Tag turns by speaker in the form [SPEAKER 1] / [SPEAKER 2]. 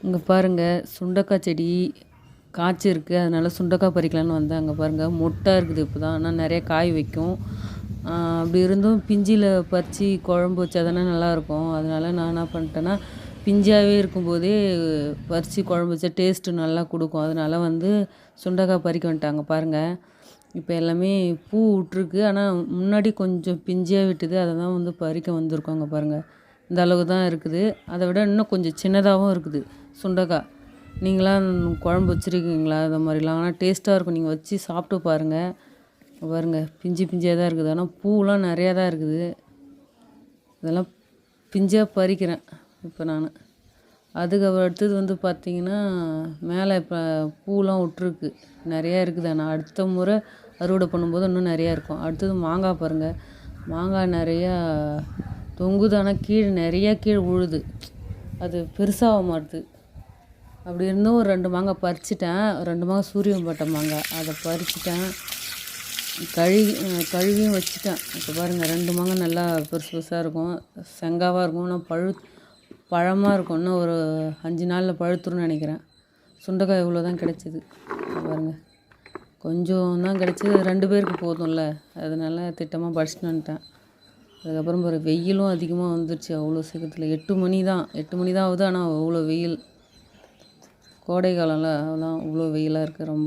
[SPEAKER 1] இங்கே பாருங்கள், சுண்டக்காய் செடி காய்ச்சிருக்கு. அதனால் சுண்டக்காய் பறிக்கலான்னு வந்தேன். அங்கே பாருங்கள், மொட்டாக இருக்குது இப்போ தான். ஆனால் நிறைய காய் வைக்கும். அப்படி இருந்தும் பிஞ்சில் பறித்து குழம்பு வச்சா தானே நல்லாயிருக்கும். அதனால் நான் என்ன பண்ணிட்டேன்னா, பிஞ்சாகவே இருக்கும்போதே பறித்து குழம்பு வச்சா டேஸ்ட்டு நல்லா கொடுக்கும். அதனால் வந்து சுண்டக்காய் பறிக்க வந்துட்டாங்க பாருங்கள். இப்போ எல்லாமே பூ விட்ருக்கு. ஆனால் முன்னாடி கொஞ்சம் பிஞ்சியாக விட்டுது. அதை தான் வந்து பறிக்க வந்திருக்கோம். அங்கே பாருங்கள், இந்த அளவு தான் இருக்குது. அதை விட இன்னும் கொஞ்சம் சின்னதாகவும் இருக்குது சுண்டக்காய். நீங்களாம் குழம்பு வச்சுருக்கீங்களா? அது மாதிரிலாம் ஆனால் டேஸ்ட்டாக இருக்கும். நீங்கள் வச்சு சாப்பிட்டு பாருங்கள். பாருங்கள், பிஞ்சு பிஞ்சாக தான் இருக்குது. ஆனால் பூவெலாம் நிறையா தான் இருக்குது. இதெல்லாம் பிஞ்சாக பறிக்கிறேன் இப்போ நான். அதுக்கு அடுத்தது வந்து பார்த்திங்கன்னா, மேலே இப்போ பூலாம் விட்ருக்கு, நிறையா இருக்குது. ஆனால் அடுத்த முறை அறுவடை பண்ணும்போது இன்னும் நிறையா இருக்கும். அடுத்தது மாங்காய் பாருங்கள், மாங்காய் நிறையா தொங்குது. ஆனால் கீழே நிறையா கீழே விழுது, அது பெருசாக மாட்டுது. அப்படி இருந்தும் ஒரு 2 மாங்காய் பறிச்சிட்டேன். 2 மாங்காய் சூரியன் போட்ட மாங்காய், அதை பறிச்சிட்டேன். கழுவியும் வச்சுட்டேன். இப்போ பாருங்கள், 2 மாங்காய் நல்லா பெருசு பெருசாக இருக்கும், செங்காவாக இருக்கும். ஆனால் பழமாக இருக்கும். இன்னும் ஒரு 5 நாளில் பழுத்துருன்னு நினைக்கிறேன். சுண்டைக்காய் இவ்வளோ தான் கிடச்சிது பாருங்கள். கொஞ்சம் தான் கிடச்சிது. 2 பேருக்கு போதும்ல, அதனால திட்டமாக பறிச்சுட்டு வந்துட்டேன். அதுக்கப்புறம் வெயிலும் அதிகமாக வந்துடுச்சு. அவ்வளோ சீக்கிரத்தில் 8 மணி தான் ஆகுது. ஆனால் அவ்வளோ வெயில். கோடை காலம்ல, அதான் இவ்வளோ வெயிலாக இருக்குது ரொம்ப.